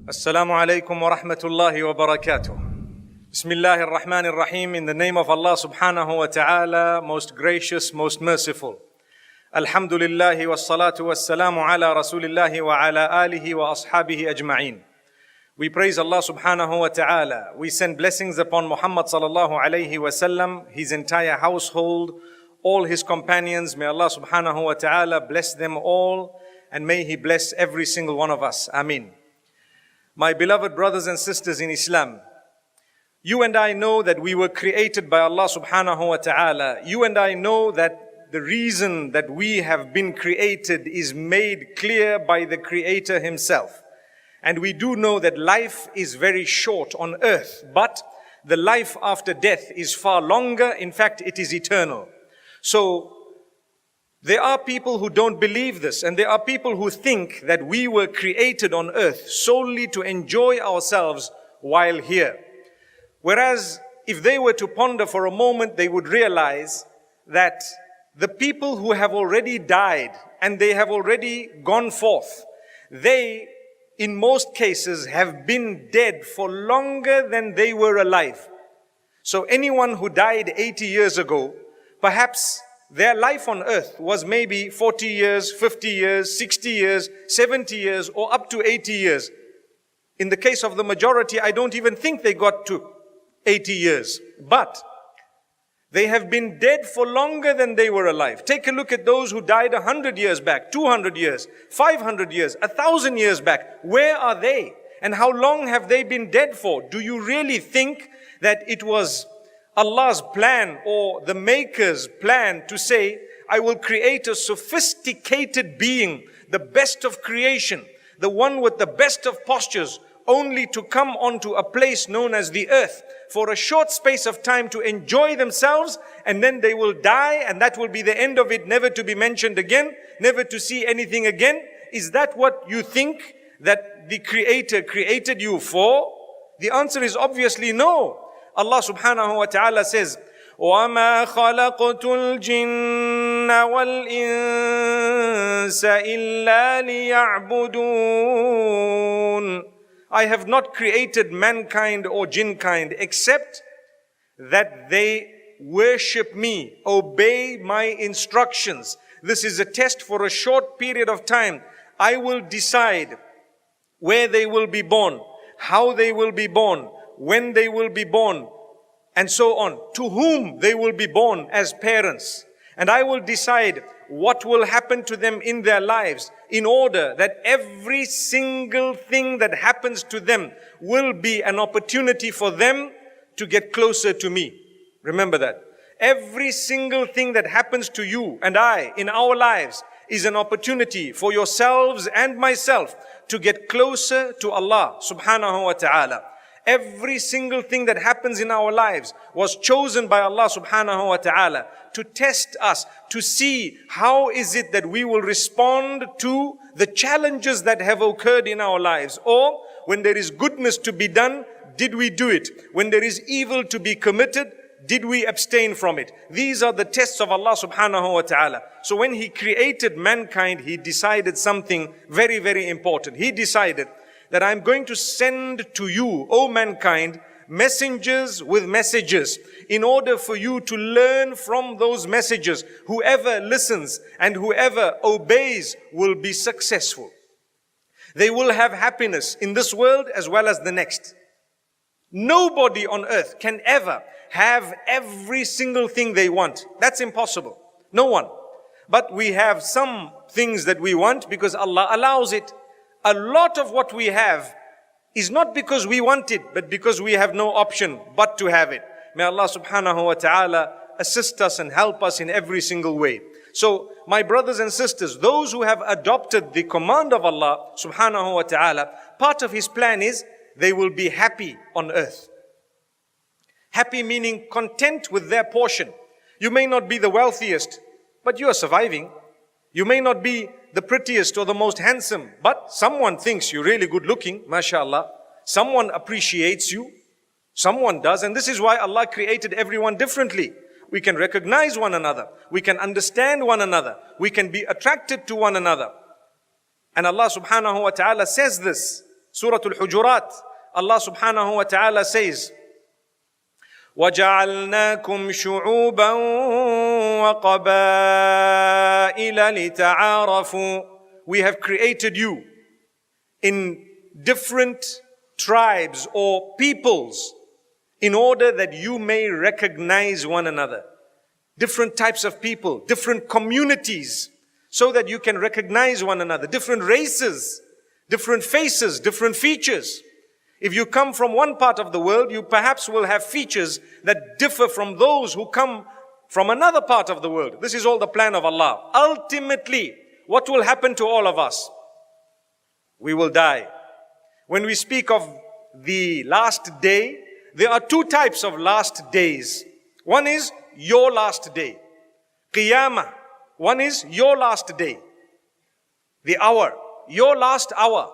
Assalamu alaikum wa rahmatullahi wa barakatuh. Bismillahir Rahmanir Rahim. In the name of Allah subhanahu wa ta'ala, most gracious, most merciful. Alhamdulillahi wa salatu wa salamu ala rasulillahi wa ala alihi wa ashabihi ajma'een. We praise Allah subhanahu wa ta'ala. We send blessings upon Muhammad sallallahu alayhi wa sallam, his entire household, all his companions. May Allah subhanahu wa ta'ala bless them all, and may He bless every single one of us. Ameen. My beloved brothers and sisters in Islam, you and I know that we were created by Allah subhanahu wa ta'ala. You and I know that the reason that we have been created is made clear by the Creator Himself. And we do know that life is very short on earth, but the life after death is far longer. In fact, it is eternal. So, there are people who don't believe this, and there are people who think that we were created on earth solely to enjoy ourselves while here. Whereas, if they were to ponder for a moment, they would realize that the people who have already died and they have already gone forth, they, in most cases, have been dead for longer than they were alive. So anyone who died 80 years ago, perhaps their life on earth was maybe 40 years, 50 years, 60 years, 70 years, or up to 80 years. In the case of the majority, I don't even think they got to 80 years. But they have been dead for longer than they were alive. Take a look at those who died 100 years back, 200 years, 500 years, 1,000 years back. Where are they? And how long have they been dead for? Do you really think that it was Allah's plan or the Maker's plan to say, I will create a sophisticated being, the best of creation, the one with the best of postures, only to come onto a place known as the earth for a short space of time to enjoy themselves, and then they will die, and that will be the end of it, never to be mentioned again, never to see anything again? Is that what you think that the Creator created you for? The answer is obviously no. Allah subhanahu wa ta'ala says, وَمَا خَلَقْتُ الْجِنَّ وَالْإِنسَ إِلَّا لِيَعْبُدُونَ. I have not created mankind or jinnkind except that they worship me, obey my instructions. This is a test for a short period of time. I will decide where they will be born, how they will be born, when they will be born, and so on, to whom they will be born as parents. And I will decide what will happen to them in their lives in order that every single thing that happens to them will be an opportunity for them to get closer to me. Remember that. Every single thing that happens to you and I in our lives is an opportunity for yourselves and myself to get closer to Allah subhanahu wa ta'ala. Every single thing that happens in our lives was chosen by Allah subhanahu wa ta'ala to test us, to see how is it that we will respond to the challenges that have occurred in our lives. Or when there is goodness to be done, did we do it? When there is evil to be committed, did we abstain from it? These are the tests of Allah subhanahu wa ta'ala. So when He created mankind, He decided something very, very important. He decided that I'm going to send to you, O mankind, messengers with messages, in order for you to learn from those messages. Whoever listens and whoever obeys will be successful. They will have happiness in this world as well as the next. Nobody on earth can ever have every single thing they want. That's impossible. No one. But we have some things that we want because Allah allows it. A lot of what we have is not because we want it, but because we have no option but to have it. May Allah subhanahu wa ta'ala assist us and help us in every single way. So, my brothers and sisters, those who have adopted the command of Allah subhanahu wa ta'ala, part of His plan is they will be happy on earth. Happy meaning content with their portion. You may not be the wealthiest, but you are surviving. You may not be the prettiest or the most handsome, but someone thinks you're really good looking, mashallah. Someone appreciates you. Someone does. And this is why Allah created everyone differently. We can recognize one another. We can understand one another. We can be attracted to one another. And Allah subhanahu wa ta'ala says this. Surah Al-Hujurat, Allah subhanahu wa ta'ala says, وَجَعَلْنَاكُمْ شُعُوبًا وَقَبَائِلَ لِتَعَارَفُوا. We have created you in different tribes or peoples in order that you may recognize one another. Different types of people, different communities, so that you can recognize one another. Different races, different faces, different features. If you come from one part of the world, you perhaps will have features that differ from those who come from another part of the world. This is all the plan of Allah. Ultimately, what will happen to all of us? We will die. When we speak of the last day, there are two types of last days. One is your last day. Qiyamah. One is your last day. The hour. Your last hour.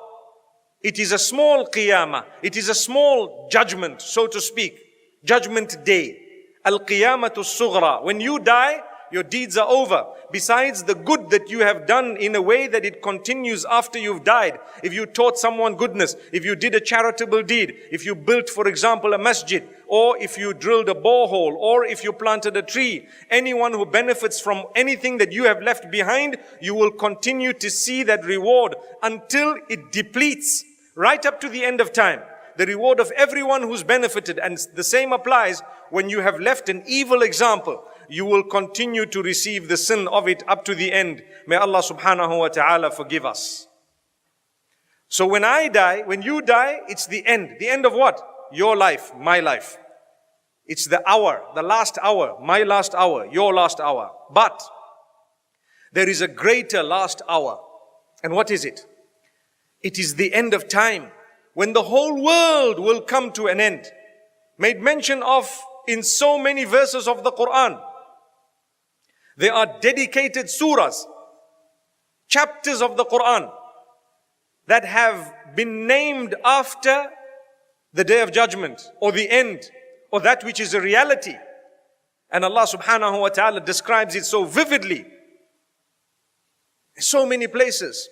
It is a small qiyamah. It is a small judgment, so to speak. Judgment day. Al-qiyamatu sughra. When you die, your deeds are over. Besides the good that you have done in a way that it continues after you've died. If you taught someone goodness, if you did a charitable deed, if you built, for example, a masjid, or if you drilled a borehole, or if you planted a tree, anyone who benefits from anything that you have left behind, you will continue to see that reward until it depletes, right up to the end of time. The reward of everyone who's benefited. And the same applies when you have left an evil example. You will continue to receive the sin of it up to the end. May Allah subhanahu wa ta'ala forgive us. So when I die, when you die, it's the end. The end of what? Your life, my life. It's the hour, the last hour, my last hour, your last hour. But there is a greater last hour. And what is it? It is the end of time, when the whole world will come to an end. Made mention of in so many verses of the Quran. There are dedicated surahs, chapters of the Quran that have been named after the Day of Judgment or the end or that which is a reality. And Allah subhanahu wa ta'ala describes it so vividly. In so many places.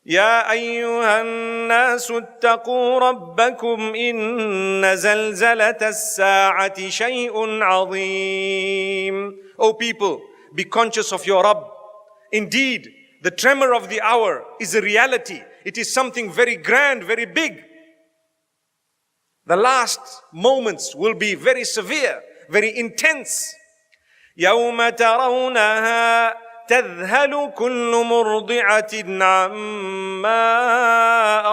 يا أيها الناس اتقوا ربكم إن زلزلة الساعة شيء عظيم. O people, be conscious of your Rabb. Indeed, the tremor of the hour is a reality. It is something very grand, very big. The last moments will be very severe, very intense. يوم ترونها تذهل كل مرضعة عما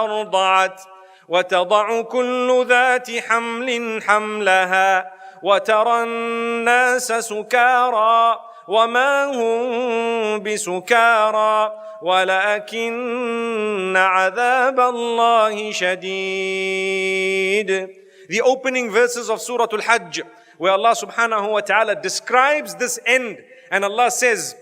أرضعت وتضع كل ذات حمل حملها وترى الناس سكارى وما هم بسكارى ولكن عذاب الله شديد. The opening verses of Surah Al-Hajj, where Allah subhanahu wa ta'ala describes this end, and Allah says,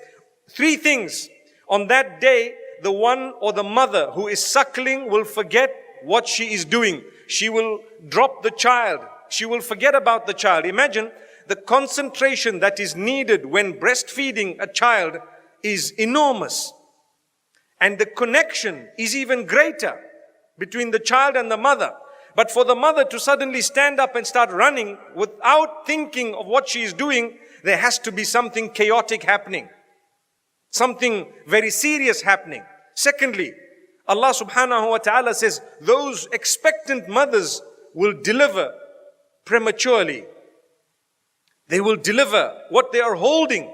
three things. On that day, the one or the mother who is suckling will forget what she is doing. She will drop the child. She will forget about the child. Imagine the concentration that is needed when breastfeeding a child is enormous. And the connection is even greater between the child and the mother. But for the mother to suddenly stand up and start running without thinking of what she is doing, there has to be something chaotic happening. Something very serious happening. Secondly, Allah subhanahu wa ta'ala says, those expectant mothers will deliver prematurely. They will deliver what they are holding.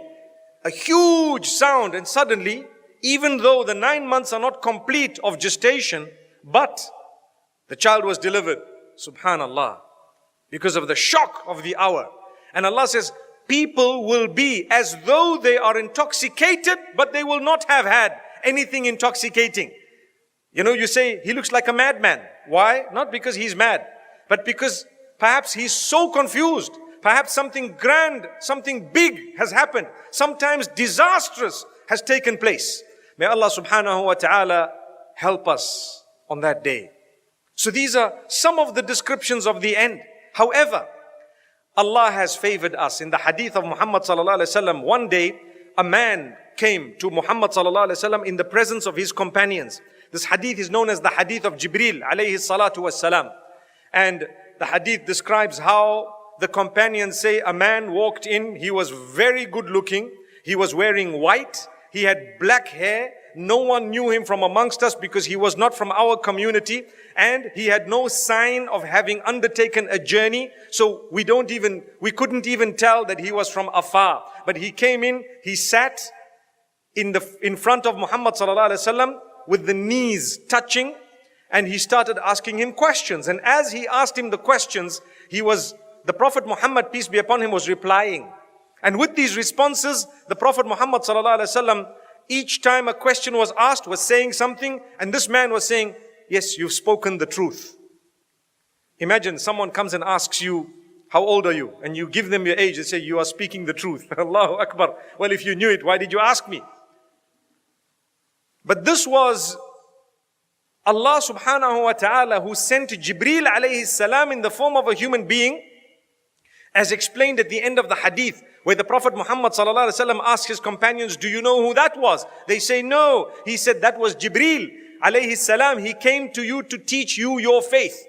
A huge sound, and suddenly, even though the 9 months are not complete of gestation, but the child was delivered. Subhanallah. Because of the shock of the hour. And Allah says, people will be as though they are intoxicated, but they will not have had anything intoxicating. You know, you say, he looks like a madman. Why? Not because he's mad, but because perhaps he's so confused. Perhaps something grand, something big has happened. Sometimes disastrous has taken place. May Allah subhanahu wa ta'ala help us on that day. So these are some of the descriptions of the end. However, Allah has favored us. In the hadith of Muhammad sallallahu alaihi wasallam, one day a man came to Muhammad sallallahu alaihi wasallam in the presence of his companions, This hadith is known as the hadith of Jibril alayhi salatu wassalam. And the hadith describes how the companions say a man walked in, he was very good looking, he was wearing white, he had black hair, no one knew him from amongst us because he was not from our community, and he had no sign of having undertaken a journey, so we couldn't even tell that he was from afar. But he came in, he sat in front of Muhammad sallallahu alaihi wasallam with the knees touching, and he started asking him questions. And as he asked him the questions, the Prophet Muhammad, peace be upon him, was replying. And with these responses, the Prophet Muhammad sallallahu alaihi wasallam, each time a question was asked, was saying something, and this man was saying, yes, you've spoken the truth. Imagine someone comes and asks you, how old are you? And you give them your age, they say, you are speaking the truth. Allahu Akbar. Well, if you knew it, why did you ask me? But this was Allah subhanahu wa ta'ala who sent Jibreel alayhi salam in the form of a human being, as explained at the end of the hadith, where the Prophet Muhammad sallallahu alaihi wasallam asked his companions, do you know who that was? They say, no. He said, that was Jibreel alayhi salam. He came to you to teach you your faith.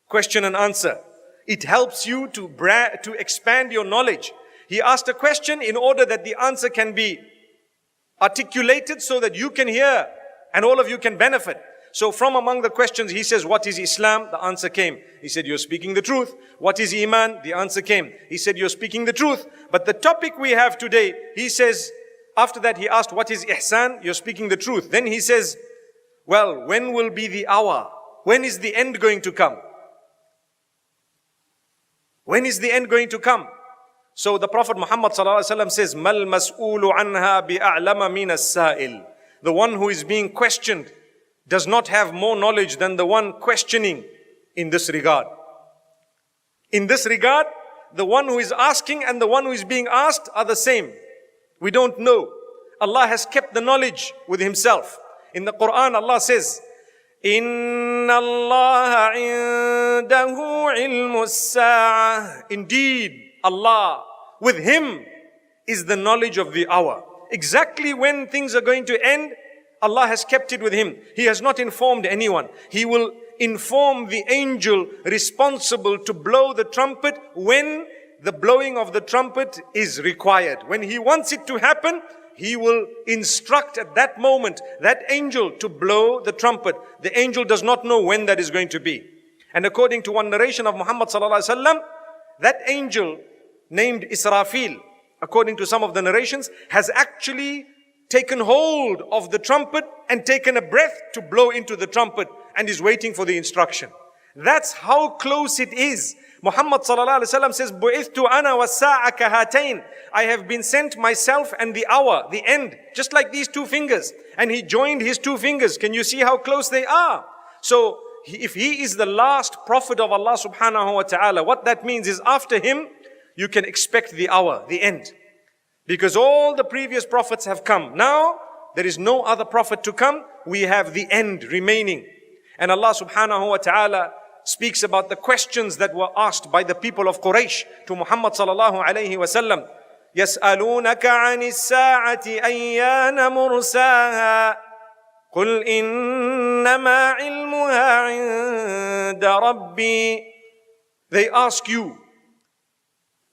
Question and answer. It helps you to expand your knowledge. He asked a question in order that the answer can be articulated so that you can hear and all of you can benefit. So from among the questions, he says, what is Islam? The answer came. He said, you're speaking the truth. What is Iman? The answer came. He said, you're speaking the truth. But the topic we have today, he says, after that he asked, what is Ihsan? You're speaking the truth. Then he says, well, when will be the hour? When is the end going to come? When is the end going to come? So the Prophet Muhammad ﷺ says, Mal mas'ulu anha bi'a'lama min as-sa'il. The one who is being questioned does not have more knowledge than the one questioning in this regard. In this regard, the one who is asking and the one who is being asked are the same. We don't know. Allah has kept the knowledge with Himself. In the Quran, Allah says, Inna Allah indahu ilmu as-sa'ah. Indeed, Allah, with Him is the knowledge of the hour. Exactly when things are going to end, Allah has kept it with Him. He has not informed anyone. He will inform the angel responsible to blow the trumpet when the blowing of the trumpet is required. When He wants it to happen, He will instruct at that moment that angel to blow the trumpet. The angel does not know when that is going to be. And according to one narration of Muhammad sallallahu alaihi wasallam, that angel named Israfil, according to some of the narrations, has actually taken hold of the trumpet and taken a breath to blow into the trumpet and is waiting for the instruction. That's how close it is. Muhammad sallallahu alaihi wasallam says, "Bu'ithtu ana was-sa'a kahatayn." I have been sent myself and the hour, the end, just like these two fingers. And he joined his two fingers. Can you see how close they are? So if he is the last prophet of Allah subhanahu wa ta'ala, what that means is after him, you can expect the hour, the end. Because all the previous prophets have come. Now, there is no other prophet to come. We have the end remaining. And Allah subhanahu wa ta'ala speaks about the questions that were asked by the people of Quraysh to Muhammad sallallahu alayhi wa sallam. يَسْأَلُونَكَ عَنِ السَّاعَةِ أَيَّانَ مُرْسَاهَا قُلْ إِنَّمَا عِلْمُهَا عِنْدَ رَبِّي. They ask you,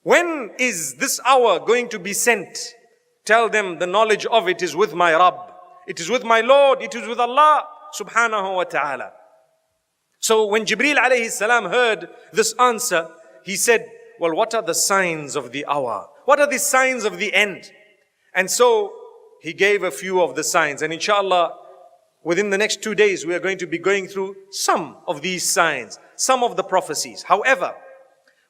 when is this hour going to be sent? Tell them the knowledge of it is with my Rabb. It is with my Lord. It is with Allah subhanahu wa ta'ala. So when Jibreel alayhi salam heard this answer, he said, well, what are the signs of the hour? What are the signs of the end? And so he gave a few of the signs. And inshallah, within the next 2 days, we are going to be going through some of these signs, some of the prophecies. However,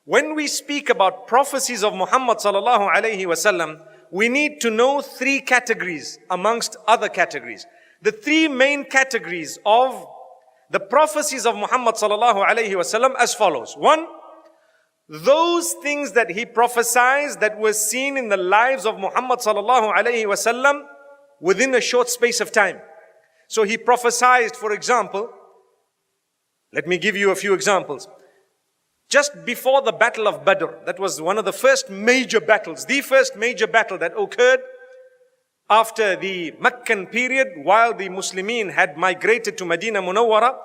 when we speak about prophecies of Muhammad sallallahu alayhi wasallam, we need to know 3 categories amongst other categories. The 3 main categories of the prophecies of Muhammad sallallahu alayhi wasallam as follows. 1, those things that he prophesied that were seen in the lives of Muhammad sallallahu alayhi wasallam within a short space of time. So he prophesied, for example, let me give you a few examples. Just before the battle of Badr, that was one of the first major battles, the first major battle that occurred, after the Meccan period, while the Muslimin had migrated to Medina Munawwara,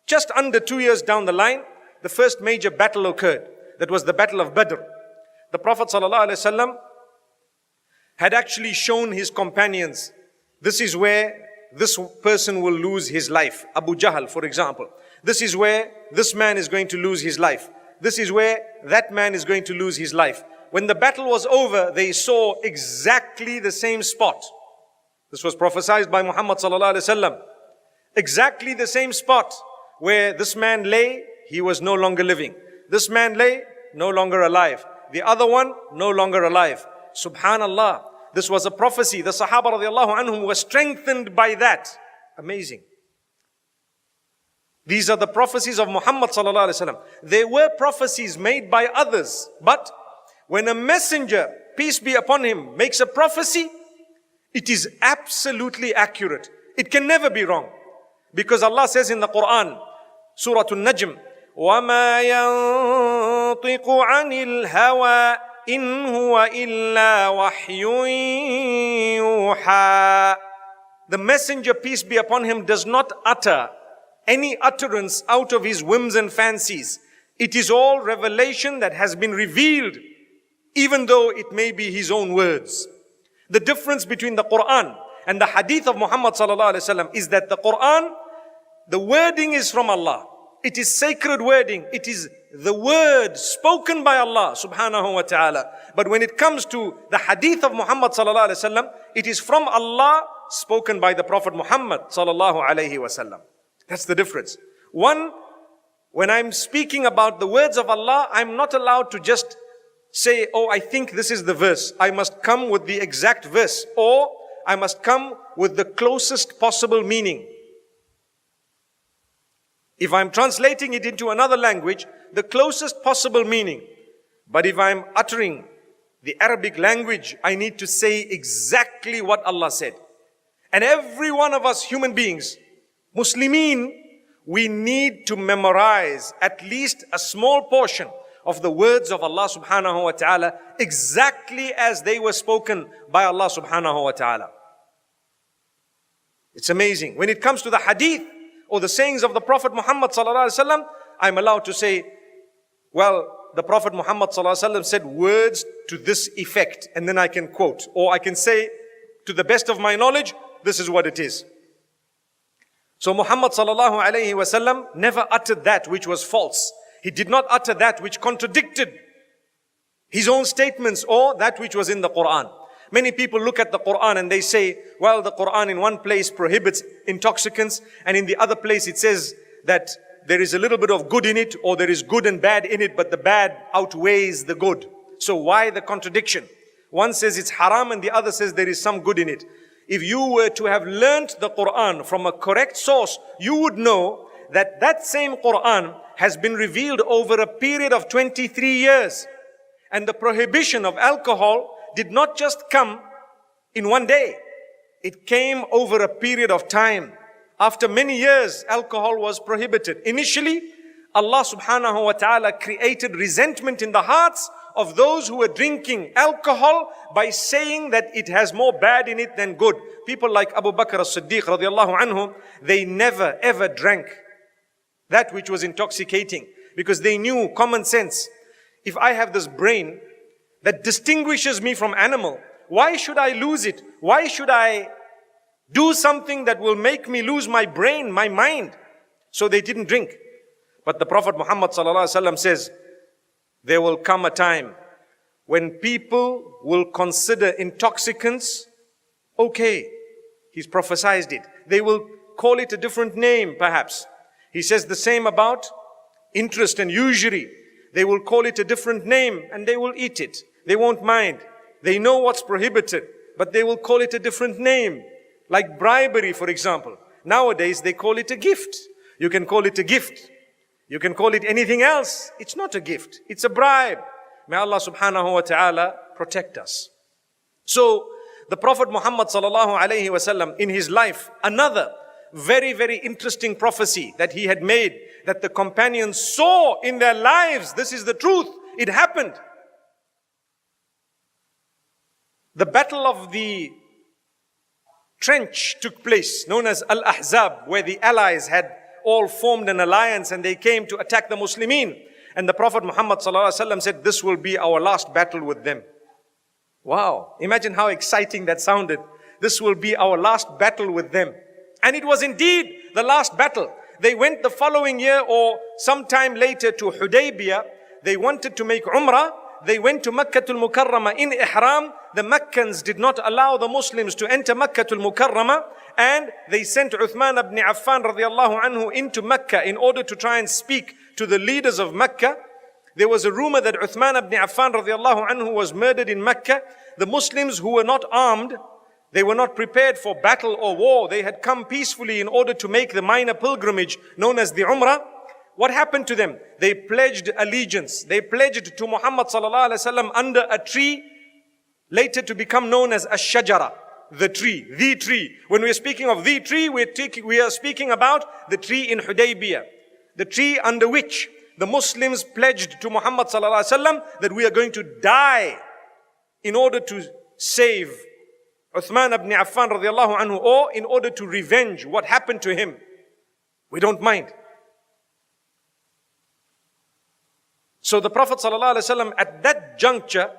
just under 2 years down the line, the first major battle occurred. That was the Battle of Badr. The Prophet ﷺ had actually shown his companions, this is where this person will lose his life. Abu Jahl, for example. This is where this man is going to lose his life. This is where that man is going to lose his life. When the battle was over, they saw exactly the same spot. This was prophesied by Muhammad ﷺ. Exactly the same spot where this man lay, he was no longer living. This man lay, no longer alive. The other one, no longer alive. Subhanallah. This was a prophecy. The Sahaba radiallahu anhum were strengthened by that. Amazing. These are the prophecies of Muhammad sallallahu alaihi wasallam. There were prophecies made by others, but when a messenger, peace be upon him, makes a prophecy, it is absolutely accurate. It can never be wrong. Because Allah says in the Quran, Surah An-Najm, وَمَا يَنطِقُ عَنِ الْهَوَىٰ إِنْ هُوَ إِلَّا وَحْيٌ يُوحَىٰ. The messenger, peace be upon him, does not utter any utterance out of his whims and fancies. It is all revelation that has been revealed, even though it may be his own words. The difference between the Quran and the hadith of Muhammad sallallahu alaihi wasallam is that the Quran, the wording is from Allah. It is sacred wording. It is the word spoken by Allah subhanahu wa ta'ala. But when it comes to the hadith of Muhammad sallallahu alaihi wasallam, it is from Allah spoken by the Prophet Muhammad sallallahu alaihi wasallam. That's the difference. One, when I'm speaking about the words of Allah, I'm not allowed to just say, oh, I think this is the verse. I must come with the exact verse, or I must come with the closest possible meaning. If I'm translating it into another language, the closest possible meaning. But if I'm uttering the Arabic language, I need to say exactly what Allah said. And every one of us human beings, Muslimin, we need to memorize at least a small portion of the words of Allah subhanahu wa ta'ala exactly as they were spoken by Allah subhanahu wa ta'ala. It's amazing. When it comes to the hadith or the sayings of the Prophet Muhammad sallallahu alaihi wasallam, I'm allowed to say, well, the Prophet Muhammad sallallahu alaihi wasallam said words to this effect, and then I can quote, or I can say, to the best of my knowledge, this is what it is. So Muhammad sallallahu alaihi wasallam never uttered that which was false. He did not utter that which contradicted his own statements or that which was in the Quran. Many people look at the Quran and they say, well, the Quran in one place prohibits intoxicants, and in the other place it says that there is a little bit of good in it, or there is good and bad in it, but the bad outweighs the good. So why the contradiction? One says it's haram and the other says there is some good in it. If you were to have learnt the Quran from a correct source, you would know that that same Quran has been revealed over a period of 23 years. And the prohibition of alcohol did not just come in one day. It came over a period of time. After many years, alcohol was prohibited. Initially, Allah subhanahu wa ta'ala created resentment in the hearts of those who were drinking alcohol by saying that it has more bad in it than good. People like Abu Bakr as-Siddiq radiallahu anhu, they never ever drank that which was intoxicating, because they knew common sense. If I have this brain that distinguishes me from animal, why should I lose it? Why should I do something that will make me lose my brain, my mind? So they didn't drink. But the Prophet Muhammad sallallahu alaihi wasallam says, there will come a time when people will consider intoxicants okay. He's prophesied it. They will call it a different name perhaps. He says the same about interest and usury. They will call it a different name and they will eat it. They won't mind. They know what's prohibited, but they will call it a different name. Like bribery, for example. Nowadays they call it a gift. You can call it a gift. You can call it anything else. It's not a gift. It's a bribe. May Allah subhanahu wa ta'ala protect us. So the Prophet Muhammad sallallahu alayhi wasallam in his life, another very, very interesting prophecy that he had made, that the companions saw in their lives. This is the truth. It happened. The battle of the trench took place, known as Al-Ahzab, where the allies had all formed an alliance and they came to attack the Muslimin. And the Prophet Muhammad ﷺ said, this will be our last battle with them. Wow, imagine how exciting that sounded. This will be our last battle with them. And it was indeed the last battle. They went the following year or sometime later to Hudaybiyah. They wanted to make Umrah. They went to Makkatul Mukarramah in Ihram. The Meccans did not allow the Muslims to enter Makkatul Mukarramah, and they sent Uthman ibn Affan radiallahu anhu into Mecca in order to try and speak to the leaders of Mecca. There was a rumor that Uthman ibn Affan radiallahu anhu was murdered in Mecca. The Muslims who were not armed, they were not prepared for battle or war. They had come peacefully in order to make the minor pilgrimage known as the Umrah. What happened to them? They pledged allegiance. They pledged to Muhammad sallallahu alaihi wasallam under a tree, later to become known as Ash-Shajara, the tree, the tree. When we are speaking of the tree, we are speaking about the tree in Hudaybiyah, the tree under which the Muslims pledged to Muhammad sallallahu alaihi wasallam that we are going to die in order to save Uthman ibn Affan radiallahu anhu, or in order to revenge what happened to him. We don't mind. So the Prophet ﷺ at that juncture,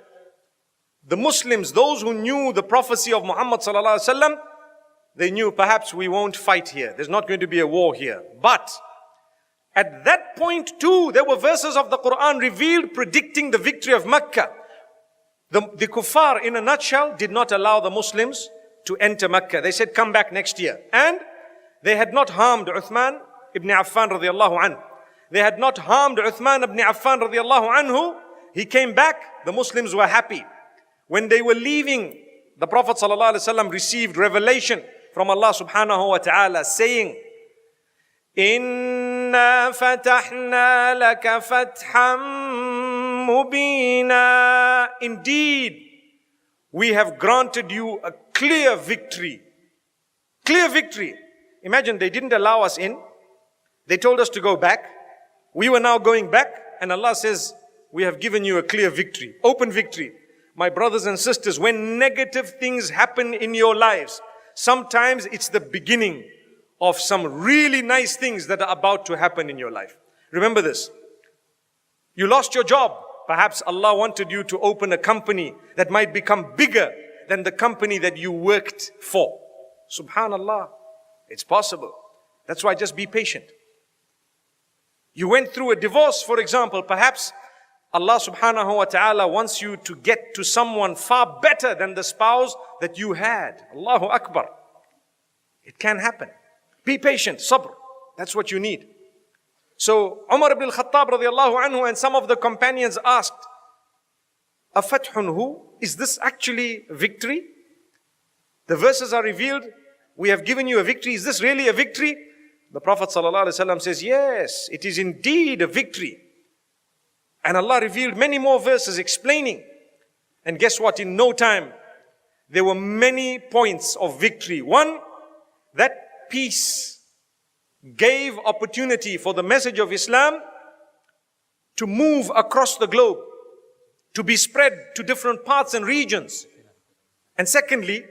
the Muslims, those who knew the prophecy of Muhammad ﷺ, they knew perhaps we won't fight here. There's not going to be a war here. But at that point too, there were verses of the Quran revealed predicting the victory of Mecca. The kuffar, in a nutshell, did not allow the Muslims to enter Mecca. They said, come back next year. And they had not harmed Uthman ibn Affan radiallahu anhu. They had not harmed Uthman ibn Affan radiallahu anhu. He came back. The Muslims were happy. When they were leaving, the Prophet sallallahu alaihi wasallam received revelation from Allah subhanahu wa ta'ala saying, Inna fatahna laka fatham mubina. Indeed, we have granted you a clear victory. Clear victory. Imagine, they didn't allow us in. They told us to go back. We were now going back, and Allah says, we have given you a clear victory, open victory. My brothers and sisters, when negative things happen in your lives, sometimes it's the beginning of some really nice things that are about to happen in your life. Remember this. You lost your job. Perhaps Allah wanted you to open a company that might become bigger than the company that you worked for. Subhanallah. It's possible. That's why just be patient. You went through a divorce, for example. Perhaps Allah subhanahu wa ta'ala wants you to get to someone far better than the spouse that you had. Allahu Akbar. It can happen. Be patient, sabr. That's what you need. So Umar ibn al-Khattab radiallahu anhu and some of the companions asked, Afathun hu? Is this actually victory? The verses are revealed. We have given you a victory. Is this really a victory? The Prophet ﷺ says, yes, it is indeed a victory. And Allah revealed many more verses explaining. And guess what? In no time, there were many points of victory. One, that peace gave opportunity for the message of Islam to move across the globe, to be spread to different parts and regions. And secondly,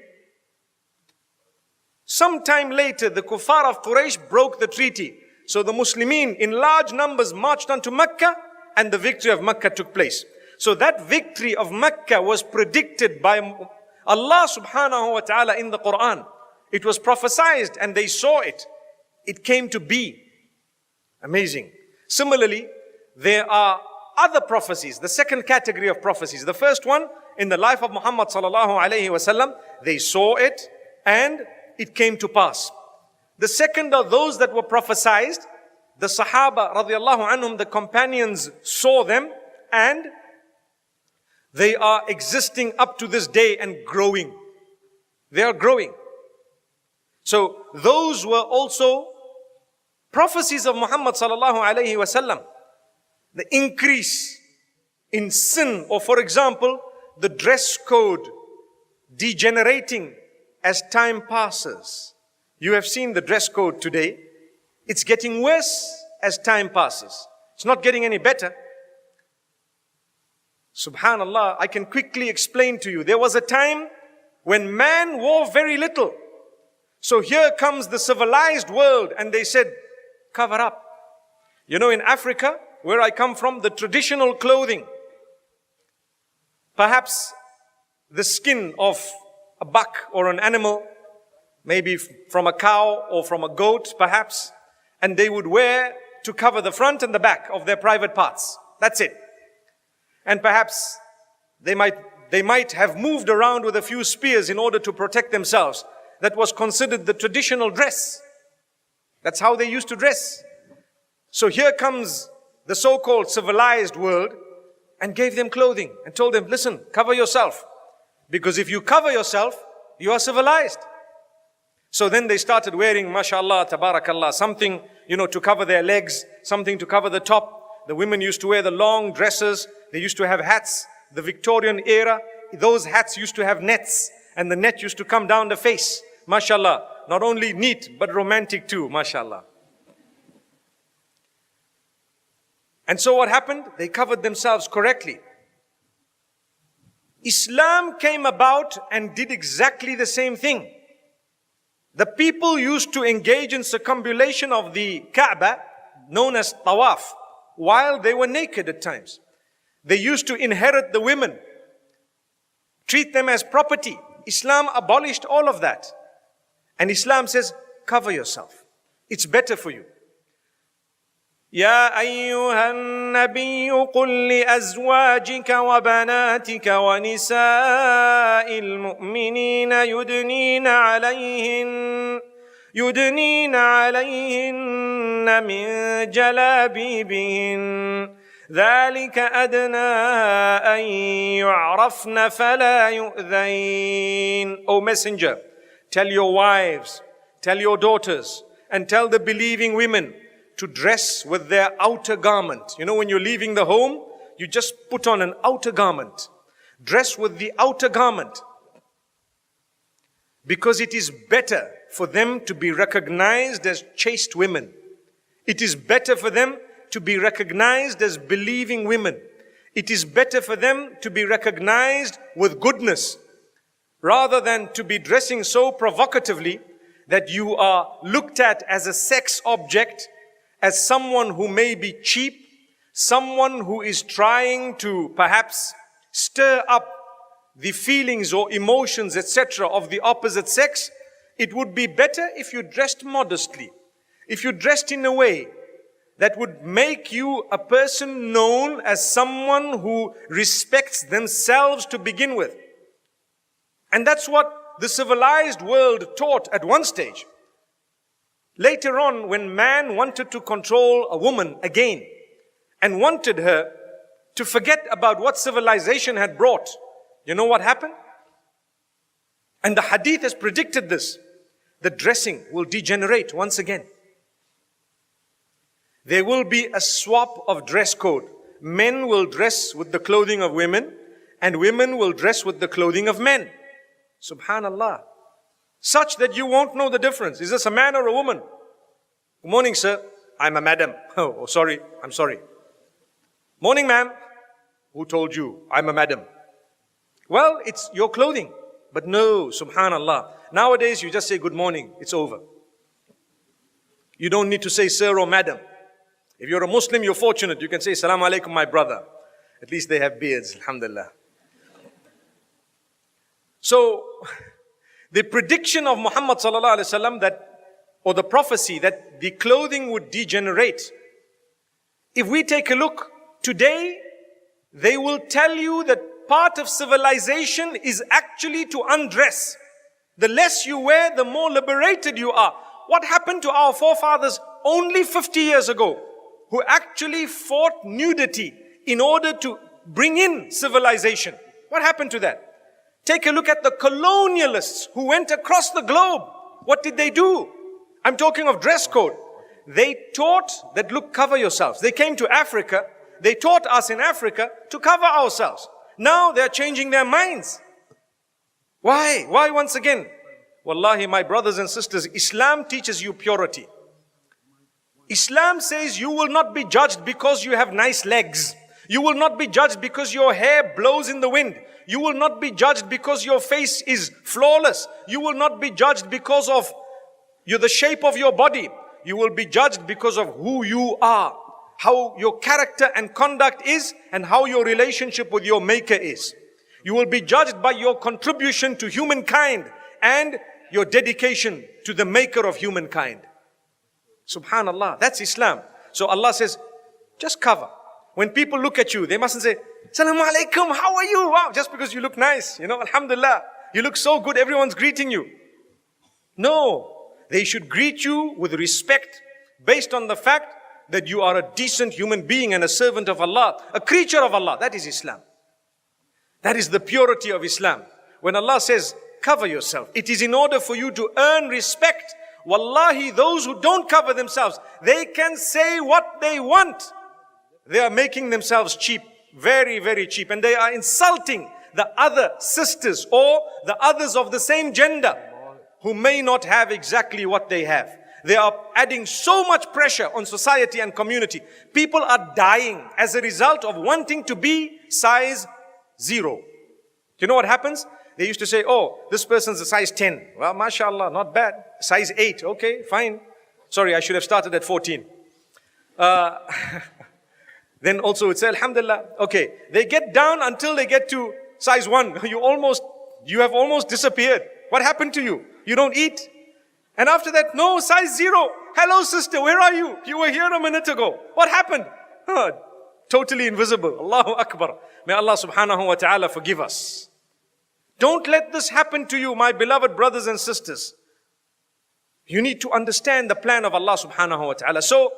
sometime later, the kuffar of Quraysh broke the treaty. So the Muslimin in large numbers marched onto Mecca, and the victory of Mecca took place. So that victory of Mecca was predicted by Allah subhanahu wa ta'ala in the Quran. It was prophesied and they saw it. It came to be. Amazing. Similarly, there are other prophecies, the second category of prophecies. The first one, in the life of Muhammad sallallahu alayhi wasallam, they saw it and it came to pass. The second are those that were prophesied. The Sahaba radiallahu anhum, the companions saw them and they are existing up to this day and growing. They are growing. So those were also prophecies of Muhammad sallallahu alayhi wasallam. The increase in sin, or for example, the dress code degenerating as time passes. You have seen the dress code today. It's getting worse as time passes. It's not getting any better. Subhanallah, I can quickly explain to you. There was a time when man wore very little. So here comes the civilized world and they said, cover up. You know, in Africa, where I come from, the traditional clothing, perhaps the skin of a buck or an animal, maybe from a cow or from a goat perhaps, and they would wear to cover the front and the back of their private parts. That's it. And perhaps they might have moved around with a few spears in order to protect themselves. That was considered the traditional dress. That's how they used to dress. So here comes the so-called civilized world and gave them clothing and told them, listen, cover yourself. Because if you cover yourself, you are civilized. So then they started wearing, mashallah, tabarakallah, something, to cover their legs, something to cover the top. The women used to wear the long dresses. They used to have hats. The Victorian era, those hats used to have nets, and the net used to come down the face. Mashallah, not only neat, but romantic too, mashallah. And so what happened? They covered themselves correctly. Islam came about and did exactly the same thing. The people used to engage in circumambulation of the Kaaba, known as tawaf, while they were naked at times. They used to inherit the women, treat them as property. Islam abolished all of that. And Islam says, cover yourself. It's better for you. يا أيها النبي قل لأزواجك وبناتك ونساء المؤمنين يدنين عليهن من جلابيبهن ذلك أدنى أن يعرفن فلا يؤذين. O Messenger, tell your wives, tell your daughters, and tell the believing women to dress with their outer garment. You know, when you're leaving the home, you just put on an outer garment. Dress with the outer garment. Because it is better for them to be recognized as chaste women. It is better for them to be recognized as believing women. It is better for them to be recognized with goodness, rather than to be dressing so provocatively that you are looked at as a sex object, as someone who may be cheap, someone who is trying to perhaps stir up the feelings or emotions, etc., of the opposite sex. It would be better if you dressed modestly, if you dressed in a way that would make you a person known as someone who respects themselves to begin with. And that's what the civilized world taught at one stage. Later on, when man wanted to control a woman again and wanted her to forget about what civilization had brought, you know what happened? And the hadith has predicted this. The dressing will degenerate once again. There will be a swap of dress code. Men will dress with the clothing of women, and women will dress with the clothing of men. Subhanallah. Such that you won't know the difference. Is this a man or a woman? Good morning, sir. I'm a madam. Oh, sorry. I'm sorry. Morning, ma'am. Who told you I'm a madam? Well, it's your clothing. But no, subhanallah. Nowadays, you just say good morning. It's over. You don't need to say sir or madam. If you're a Muslim, you're fortunate. You can say, Assalamu alaikum, my brother. At least they have beards, alhamdulillah. So, the prediction of Muhammad sallallahu alaihi wasallam or the prophecy that the clothing would degenerate. If we take a look, today, they will tell you that part of civilization is actually to undress. The less you wear, the more liberated you are. What happened to our forefathers only 50 years ago, who actually fought nudity in order to bring in civilization? What happened to that? Take a look at the colonialists who went across the globe. What did they do? I'm talking of dress code. They taught that, look, cover yourselves. They came to Africa. They taught us in Africa to cover ourselves. Now they're changing their minds. Why? Why once again? Wallahi, my brothers and sisters, Islam teaches you purity. Islam says you will not be judged because you have nice legs. You will not be judged because your hair blows in the wind. You will not be judged because your face is flawless. You will not be judged because of You're the shape of your body. You will be judged because of who you are, how your character and conduct is, and how your relationship with your maker is. You will be judged by your contribution to humankind and your dedication to the maker of humankind. Subhanallah, that's Islam. So Allah says, just cover. When people look at you, they mustn't say, Assalamu alaikum, how are you? Wow, just because you look nice, Alhamdulillah, you look so good, everyone's greeting you. No, they should greet you with respect based on the fact that you are a decent human being and a servant of Allah, a creature of Allah. That is Islam. That is the purity of Islam. When Allah says, cover yourself, it is in order for you to earn respect. Wallahi, those who don't cover themselves, they can say what they want. They are making themselves cheap, very, very cheap. And they are insulting the other sisters or the others of the same gender who may not have exactly what they have. They are adding so much pressure on society and community. People are dying as a result of wanting to be size 0. Do you know what happens? They used to say, oh, this person's a size 10. Well, mashallah, not bad. Size 8, okay, fine. Sorry, I should have started at 14. Then also it's alhamdulillah. Okay, they get down until they get to size 1. You have almost disappeared. What happened to you? You don't eat? And after that, no, size 0. Hello sister, where are you? You were here a minute ago. What happened? Totally invisible. Allahu Akbar. May Allah subhanahu wa ta'ala forgive us. Don't let this happen to you, my beloved brothers and sisters. You need to understand the plan of Allah subhanahu wa ta'ala. So,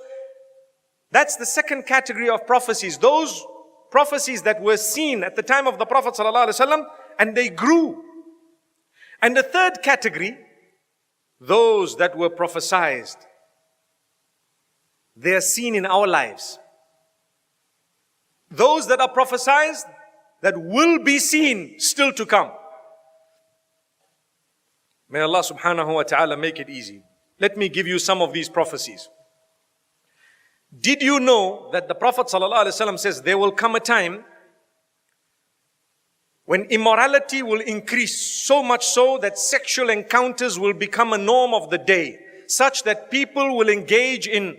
that's the second category of prophecies. Those prophecies that were seen at the time of the Prophet sallallahu alaihi wasallam, and they grew. And the third category, those that were prophesied, they are seen in our lives. Those that are prophesied, that will be seen still to come. May Allah subhanahu wa ta'ala make it easy. Let me give you some of these prophecies. Did you know that the Prophet sallallahu alaihi wasallam says there will come a time when immorality will increase so much so that sexual encounters will become a norm of the day, such that people will engage in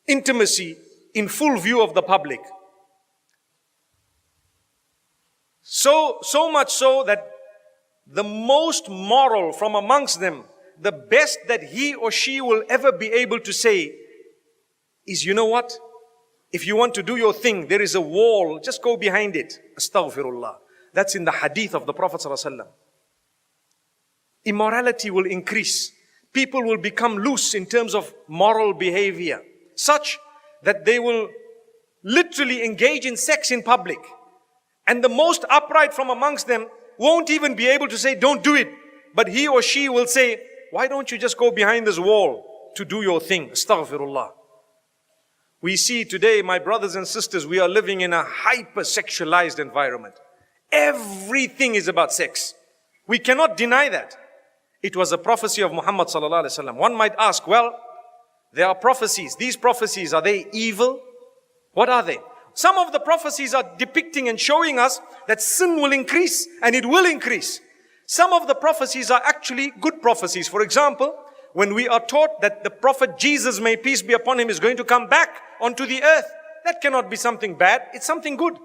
intimacy in full view of the public. So much so that the most moral from amongst them, the best that he or she will ever be able to say is, you know what? If you want to do your thing, there is a wall, just go behind it. Astaghfirullah. That's in the hadith of the Prophet ﷺ. Immorality will increase. People will become loose in terms of moral behavior, such that they will literally engage in sex in public. And the most upright from amongst them won't even be able to say, don't do it. But he or she will say, why don't you just go behind this wall to do your thing? Astaghfirullah. We see today, my brothers and sisters, we are living in a hyper-sexualized environment. Everything is about sex. We cannot deny that. It was a prophecy of Muhammad sallallahu alaihi wasallam. One might ask, well, there are prophecies. These prophecies, are they evil? What are they? Some of the prophecies are depicting and showing us that sin will increase, and it will increase. Some of the prophecies are actually good prophecies. For example, when we are taught that the Prophet Jesus, may peace be upon him, is going to come back onto the earth, that cannot be something bad, it's something good.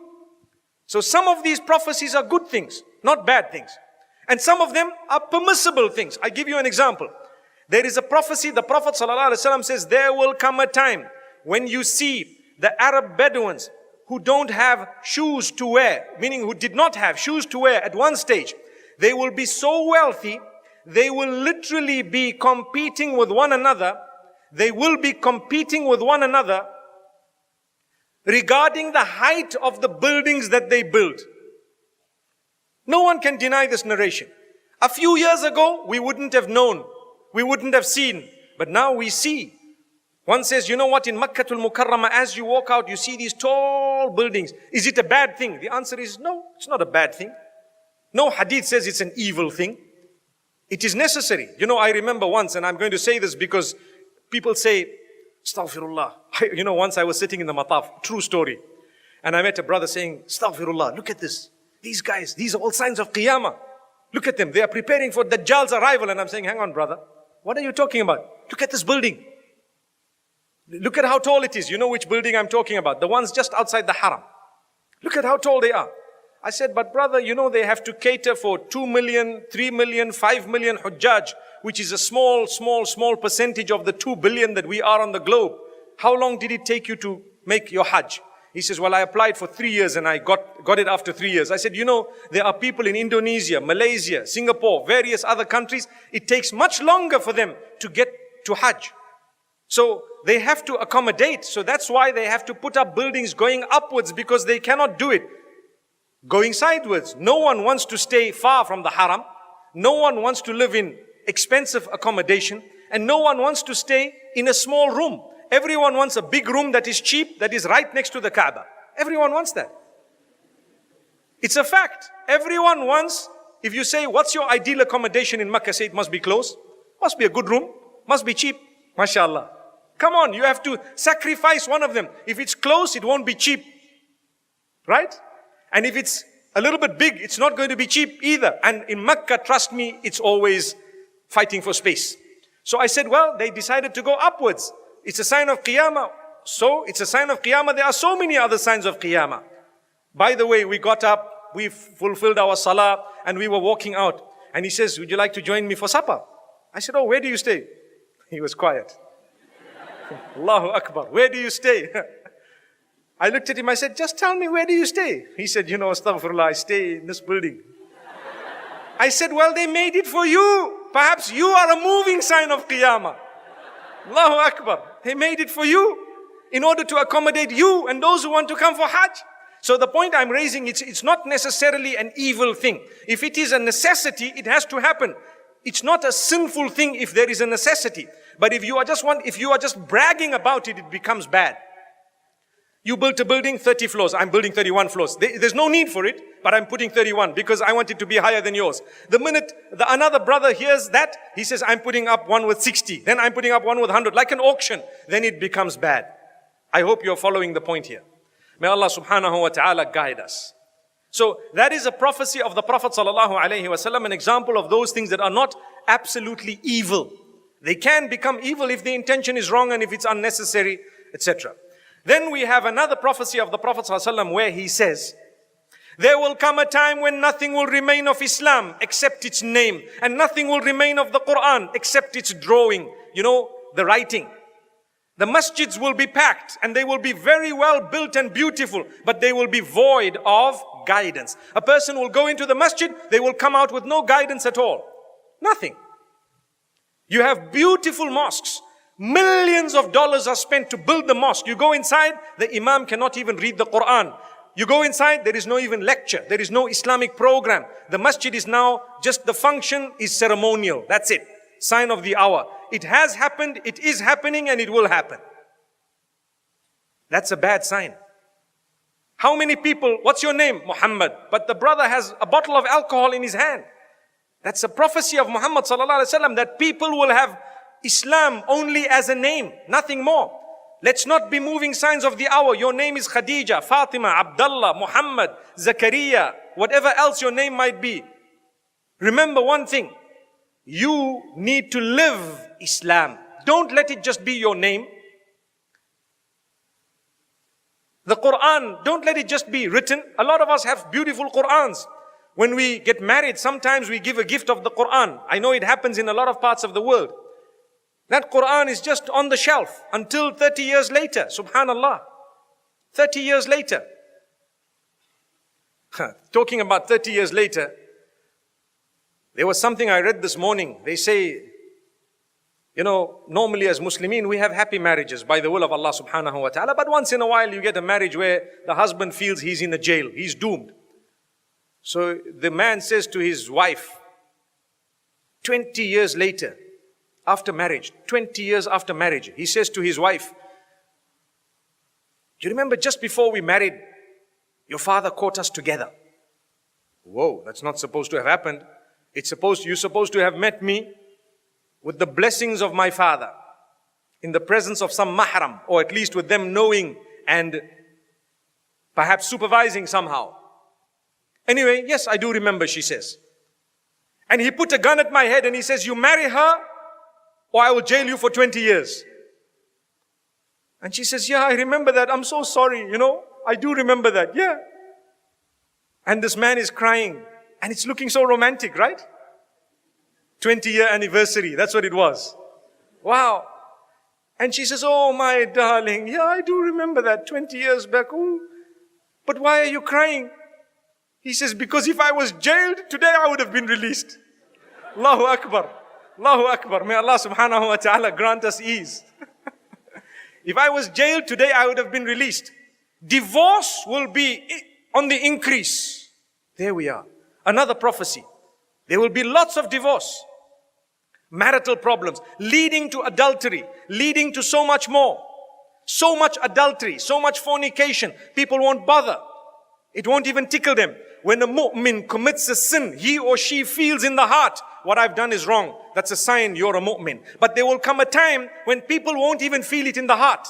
So some of these prophecies are good things, not bad things. And some of them are permissible things. I give you an example. There is a prophecy, the Prophet ﷺ says, there will come a time when you see the Arab Bedouins who don't have shoes to wear, meaning who did not have shoes to wear at one stage, they will be so wealthy, they will literally be competing with one another. They will be competing with one another regarding the height of the buildings that they build. No one can deny this narration. A few years ago, we wouldn't have known. We wouldn't have seen. But now we see. One says, you know what, in Makkatul Mukarramah, as you walk out, you see these tall buildings. Is it a bad thing? The answer is no, it's not a bad thing. No hadith says it's an evil thing. It is necessary. You know, I remember once, and I'm going to say this because people say, Astaghfirullah. Once I was sitting in the mataf, true story. And I met a brother saying, Astaghfirullah, look at this. These guys, these are all signs of Qiyamah. Look at them, they are preparing for Dajjal's arrival. And I'm saying, hang on brother, What are you talking about? Look at this building. Look at how tall it is. You know which building I'm talking about? The ones just outside the haram. Look at how tall they are. I said, but brother, you know they have to cater for 2 million, 3 million, 5 million hujjaj, which is a small percentage of the 2 billion that we are on the globe. How long did it take you to make your hajj? He says, well, I applied for 3 years and I got it after 3 years. I said, you know, there are people in Indonesia, Malaysia, Singapore, various other countries. It takes much longer for them to get to hajj. So they have to accommodate. So that's why they have to put up buildings going upwards, because they cannot do it going sideways. No one wants to stay far from the haram. No one wants to live in expensive accommodation. And no one wants to stay in a small room. Everyone wants a big room that is cheap, that is right next to the Kaaba. Everyone wants that. It's a fact. Everyone wants, if you say, what's your ideal accommodation in Makkah? Say it must be close. Must be a good room. Must be cheap. MashaAllah. Come on, you have to sacrifice one of them. If it's close, it won't be cheap. Right? And if it's a little bit big, it's not going to be cheap either. And in Makkah, trust me, it's always fighting for space. So I said, well, they decided to go upwards. It's a sign of Qiyamah. So it's a sign of Qiyamah. There are so many other signs of Qiyamah. By the way, we got up, we fulfilled our salah, and we were walking out. And he says, would you like to join me for supper? I said, oh, where do you stay? He was quiet. Allahu Akbar. Where do you stay? I looked at him, I said, just tell me, where do you stay? He said, you know, astaghfirullah, I stay in this building. I said, well, they made it for you. Perhaps you are a moving sign of Qiyamah. Allahu Akbar. They made it for you in order to accommodate you and those who want to come for Hajj. So the point I'm raising, it's not necessarily an evil thing. If it is a necessity, it has to happen. It's not a sinful thing if there is a necessity. But if you are just bragging about it, it becomes bad. You built a building, 30 floors. I'm building 31 floors. There's no need for it, but I'm putting 31 because I want it to be higher than yours. The minute another brother hears that, he says, I'm putting up one with 60. Then I'm putting up one with 100, like an auction. Then it becomes bad. I hope you're following the point here. May Allah subhanahu wa ta'ala guide us. So that is a prophecy of the Prophet sallallahu alaihi wasallam, an example of those things that are not absolutely evil. They can become evil if the intention is wrong and if it's unnecessary, etc. Then we have another prophecy of the Prophet ﷺ where he says, there will come a time when nothing will remain of Islam except its name, and nothing will remain of the Quran except its drawing, you know, the writing. The masjids will be packed and they will be very well built and beautiful, but they will be void of guidance. A person will go into the masjid, they will come out with no guidance at all. Nothing. You have beautiful mosques. Millions of dollars are spent to build the mosque. You go inside, the imam cannot even read the Quran. You go inside, there is no even lecture. There is no Islamic program. The masjid is now just the function is ceremonial. That's it. Sign of the hour. It has happened, it is happening, and it will happen. That's a bad sign. How many people, what's your name? Muhammad. But the brother has a bottle of alcohol in his hand. That's a prophecy of Muhammad sallallahu alaihi wasallam that people will have Islam only as a name, nothing more. Let's not be moving signs of the hour. Your name is Khadija, Fatima, Abdullah, Muhammad, Zakaria, whatever else your name might be. Remember one thing. You need to live Islam. Don't let it just be your name. The Quran, don't let it just be written. A lot of us have beautiful Qurans. When we get married, sometimes we give a gift of the Quran. I know it happens in a lot of parts of the world. That Quran is just on the shelf until 30 years later. Subhanallah. 30 years later. Talking about 30 years later, there was something I read this morning. They say, you know, normally as Muslimin, we have happy marriages by the will of Allah subhanahu wa ta'ala. But once in a while, you get a marriage where the husband feels he's in a jail. He's doomed. So the man says to his wife, 20 years later, after marriage, 20 years after marriage, he says to his wife, do you remember just before we married, your father caught us together? Whoa, that's not supposed to have happened. You're supposed to have met me with the blessings of my father, in the presence of some mahram, or at least with them knowing and perhaps supervising somehow. Anyway, yes, I do remember, she says. And he put a gun at my head and he says, you marry her, or I will jail you for 20 years. And she says, yeah, I remember that. I'm so sorry, I do remember that. Yeah. And this man is crying. And it's looking so romantic, right? 20-year anniversary. That's what it was. Wow. And she says, oh, my darling. Yeah, I do remember that 20 years back. Oh, but why are you crying? He says, because if I was jailed, today I would have been released. Allahu Akbar. Allahu Akbar. May Allah subhanahu wa ta'ala grant us ease. If I was jailed today, I would have been released. Divorce will be on the increase. There we are. Another prophecy. There will be lots of divorce. Marital problems, leading to adultery, leading to so much more. So much adultery, so much fornication. People won't bother. It won't even tickle them. When a mu'min commits a sin, he or she feels in the heart, what I've done is wrong. That's a sign you're a mu'min. But there will come a time when people won't even feel it in the heart.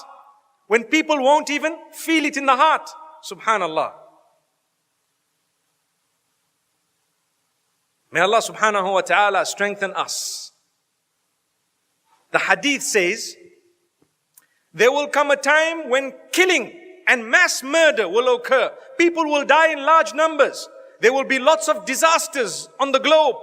When people won't even feel it in the heart. Subhanallah. May Allah subhanahu wa ta'ala strengthen us. The hadith says, there will come a time when killing and mass murder will occur. People will die in large numbers. There will be lots of disasters on the globe.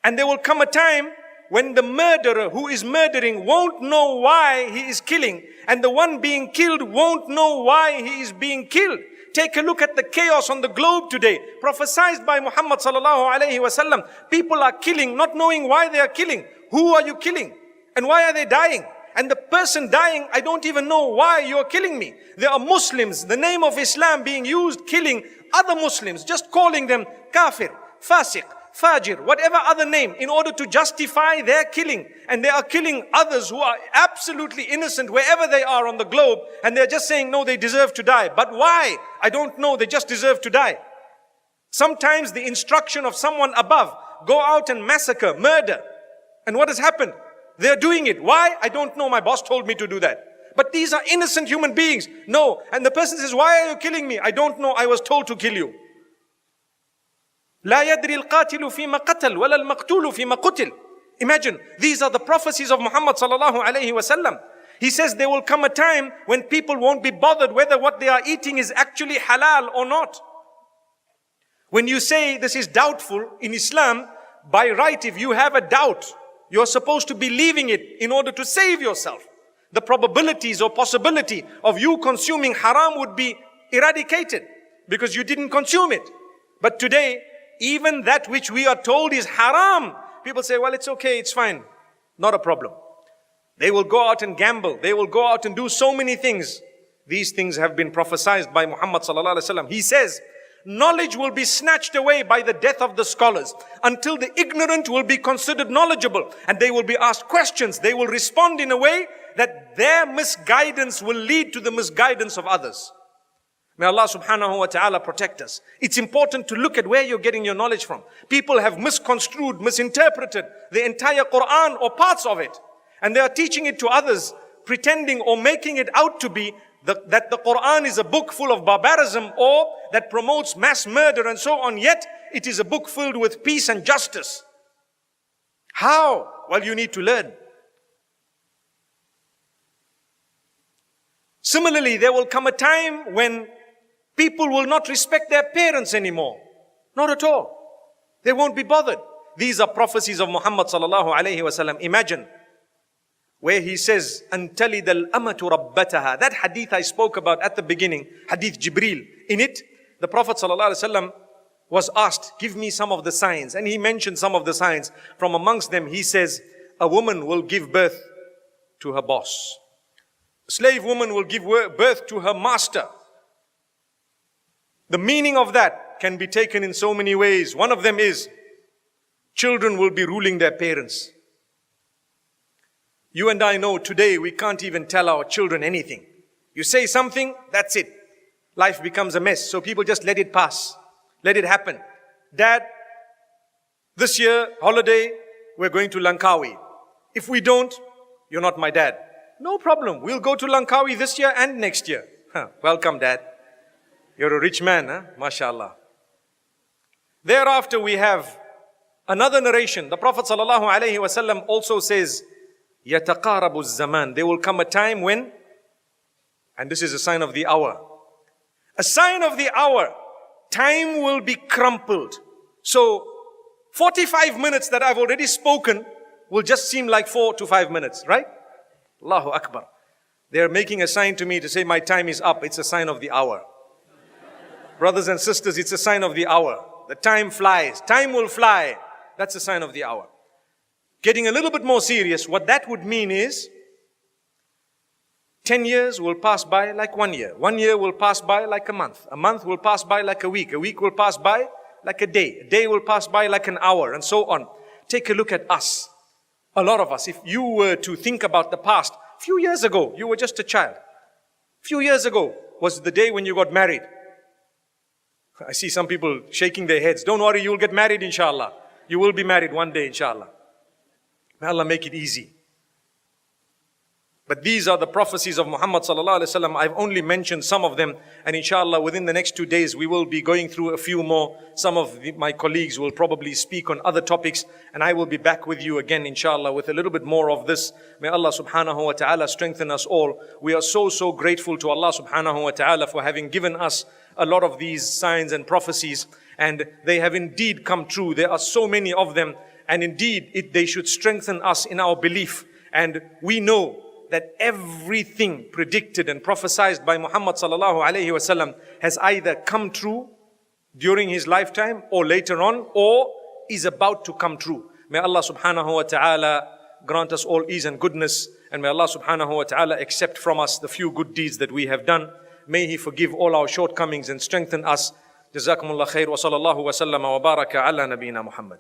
And there will come a time when the murderer who is murdering won't know why he is killing, and the one being killed won't know why he is being killed. Take a look at the chaos on the globe today, prophesied by Muhammad sallallahu alaihi wasallam. People are killing, not knowing why they are killing. Who are you killing? And why are they dying? And the person dying, I don't even know why you're killing me. There are Muslims, the name of Islam being used, killing other Muslims, just calling them kafir, fasiq, fajir, whatever other name, in order to justify their killing. And they are killing others who are absolutely innocent wherever they are on the globe. And they're just saying, no, they deserve to die. But why? I don't know, they just deserve to die. Sometimes the instruction of someone above, go out and massacre, murder. And what has happened? They're doing it. Why? I don't know. My boss told me to do that. But these are innocent human beings. No. And the person says, why are you killing me? I don't know. I was told to kill you. لا يدري القاتل فيما قتل ولا المقتول فيما قتل. Imagine, these are the prophecies of Muhammad sallallahu alayhi wasallam. He says there will come a time when people won't be bothered whether what they are eating is actually halal or not. When you say this is doubtful in Islam, by right, if you have a doubt, you're supposed to be leaving it in order to save yourself. The probabilities or possibility of you consuming haram would be eradicated because you didn't consume it. But today, even that which we are told is haram, people say, well, it's okay, it's fine. Not a problem. They will go out and gamble. They will go out and do so many things. These things have been prophesied by Muhammad sallallahu alaihi wasallam. He says, knowledge will be snatched away by the death of the scholars until the ignorant will be considered knowledgeable and they will be asked questions. They will respond in a way that their misguidance will lead to the misguidance of others. May Allah subhanahu wa ta'ala protect us. It's important to look at where you're getting your knowledge from. People have misconstrued, misinterpreted the entire Quran or parts of it. And they are teaching it to others, pretending or making it out to be that the Quran is a book full of barbarism or that promotes mass murder and so on, yet it is a book filled with peace and justice. How? Well, you need to learn. Similarly, there will come a time when people will not respect their parents anymore. Not at all. They won't be bothered. These are prophecies of Muhammad sallallahu alayhi wasallam. Imagine where he says, أَن تَلِدَ الْأَمَةُ رَبَّتَهَا. That hadith I spoke about at the beginning, hadith Jibreel. In it, the Prophet ﷺ was asked, give me some of the signs. And he mentioned some of the signs. From amongst them, he says, a woman will give birth to her boss. A slave woman will give birth to her master. The meaning of that can be taken in so many ways. One of them is, children will be ruling their parents. You and I know today we can't even tell our children anything. You say something, that's it. Life becomes a mess. So people just let it pass. Let it happen. Dad, this year, holiday, we're going to Langkawi. If we don't, you're not my dad. No problem. We'll go to Langkawi this year and next year. Welcome, Dad. You're a rich man, huh? MashaAllah. Thereafter we have another narration. The Prophet ﷺ also says, يَتَقَارَبُ الزَّمَانِ. There will come a time when, and this is a sign of the hour. A sign of the hour. Time will be crumpled. So, 45 minutes that I've already spoken will just seem like 4 to 5 minutes, right? Allahu Akbar. They're making a sign to me to say my time is up. It's a sign of the hour. Brothers and sisters, it's a sign of the hour. The time flies. Time will fly. That's a sign of the hour. Getting a little bit more serious, what that would mean is 10 years will pass by like 1 year. 1 year will pass by like a month. A month will pass by like a week. A week will pass by like a day. A day will pass by like an hour, and so on. Take a look at us. A lot of us, if you were to think about the past, a few years ago, you were just a child. A few years ago was the day when you got married. I see some people shaking their heads. Don't worry, you'll get married, inshallah. You will be married one day, inshallah. May Allah make it easy. But these are the prophecies of Muhammad sallallahu alaihi wasallam. I've only mentioned some of them, and inshallah within the next 2 days we will be going through a few more. Some of my colleagues will probably speak on other topics, and I will be back with you again inshallah with a little bit more of this. May Allah subhanahu wa ta'ala strengthen us all. We are so grateful to Allah subhanahu wa ta'ala for having given us a lot of these signs and prophecies, and they have indeed come true. There are so many of them, and indeed they should strengthen us in our belief. And we know that everything predicted and prophesied by Muhammad sallallahu alaihi wasallam has either come true during his lifetime or later on, or is about to come true. May Allah subhanahu wa ta'ala grant us all ease and goodness, and may Allah subhanahu wa ta'ala accept from us the few good deeds that we have done. May He forgive all our shortcomings and strengthen us. Jazakumullah khair wa sallallahu wa sallama wa baraka ala nabina Muhammad.